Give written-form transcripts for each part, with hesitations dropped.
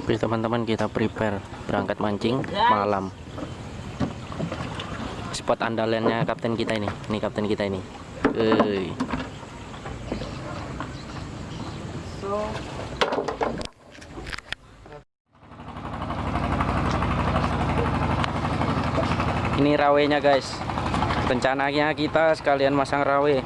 Oke teman-teman, kita prepare berangkat mancing malam. Spot andalannya kapten kita ini. Ini kapten kita ini. Ini rawainya guys. Rencananya kita sekalian masang rawai.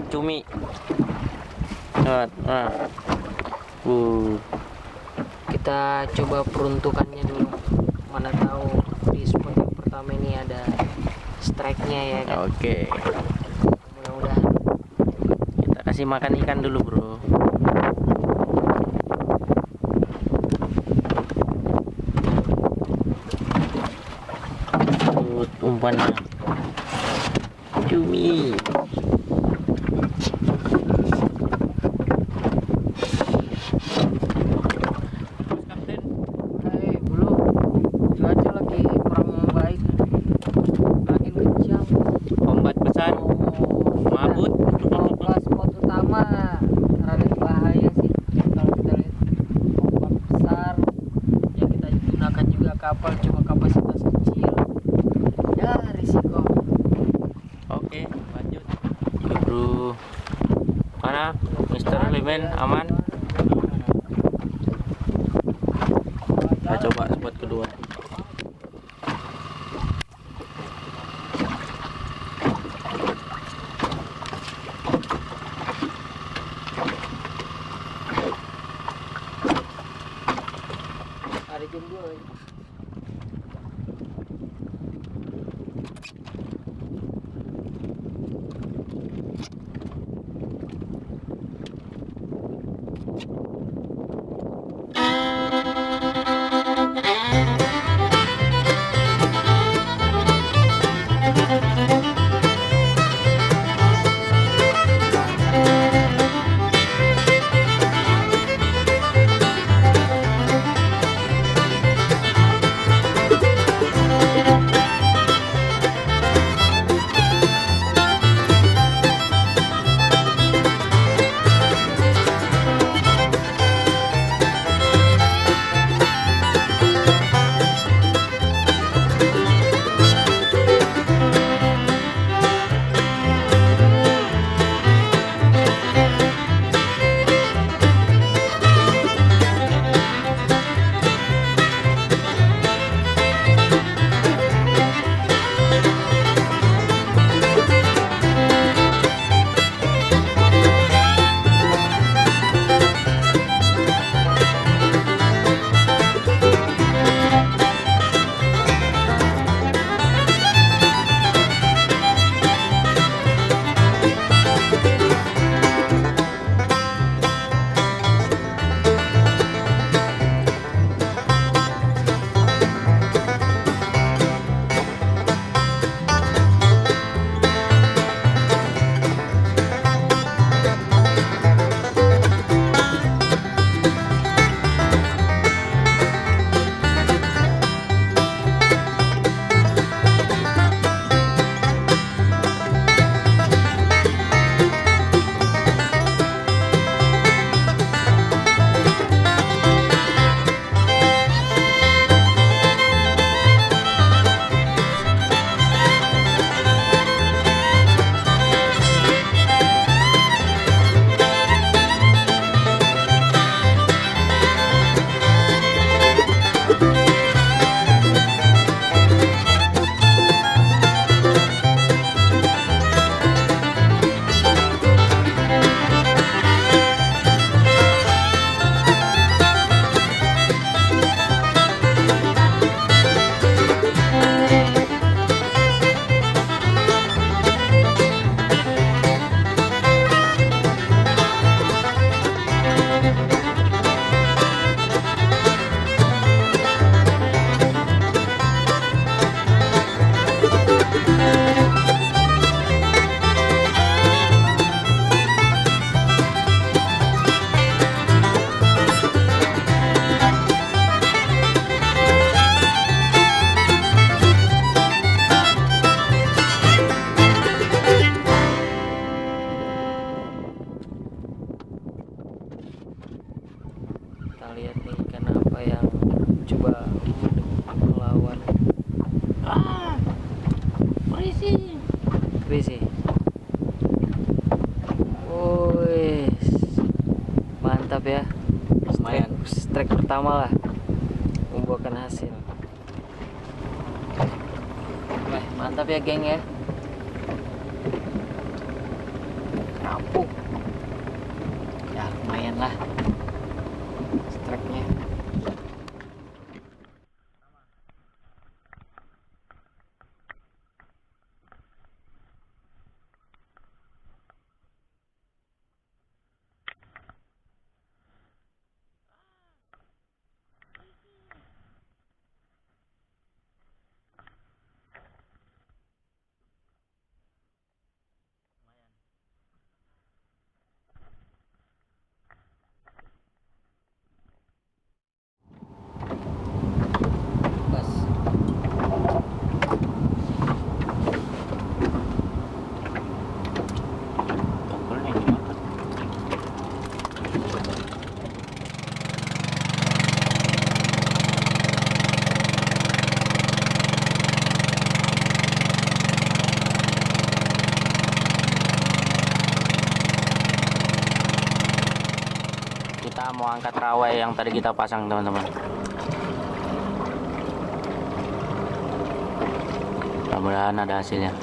Cumi. Kita coba peruntukannya dulu. Mana tahu di spot yang pertama ini ada strike-nya ya kan. Oke. Mudah-mudahan. Kita kasih makan ikan dulu, bro. Umpannya cumi. Besar, mabut. Spot utama rada bahaya sih kalau kita lihat ombak besar. Ya kita gunakan juga kapal cuma kapasitas kecil. Ya risiko. Oke, lanjut. Ini bro, mana Mister Limen aman? Kita coba spot kedua. Ada jam 2 ya. Kita lihat nih ikan apa yang coba melawan. Berisi. Wih, mantap ya. Lumayan. Strike pertama lah membuahkan hasil. Mantap ya geng ya. Rapuh. Ya lumayan lah strike-nya. Kita mau angkat rawai yang tadi kita pasang, teman-teman. Mudah-mudahan ada hasilnya.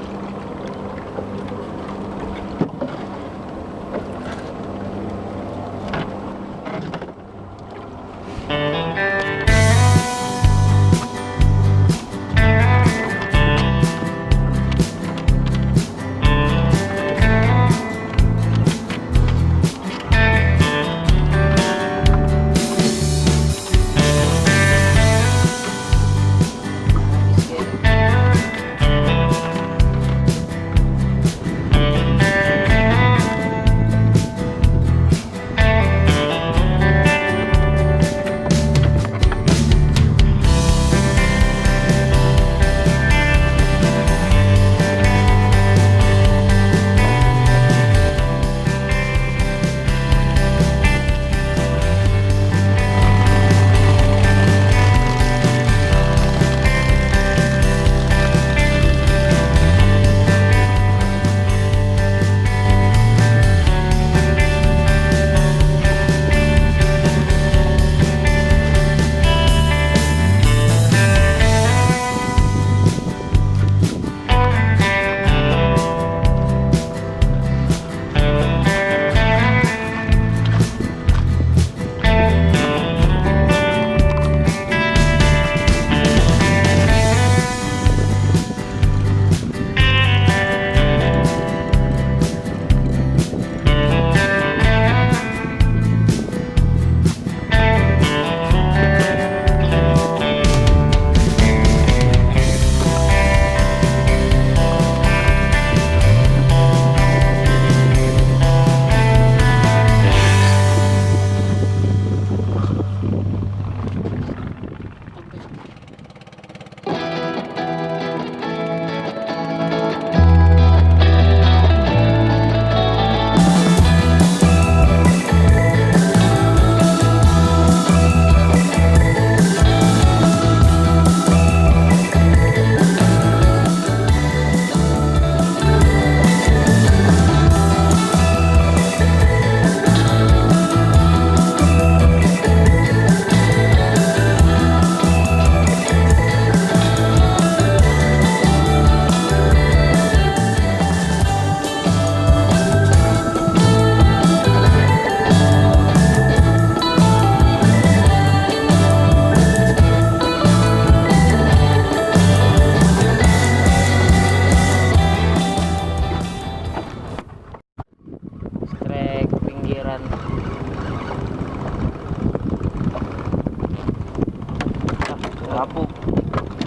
Rapuh.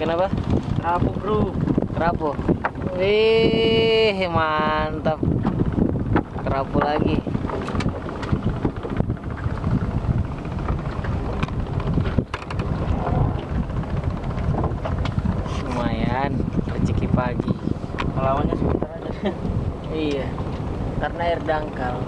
Kenapa? Rapuh, bro. Kerapu. Wih, mantap. Kerapu lagi. Lumayan, rezeki pagi. Melawannya sebentar aja. Iya, karena air dangkal.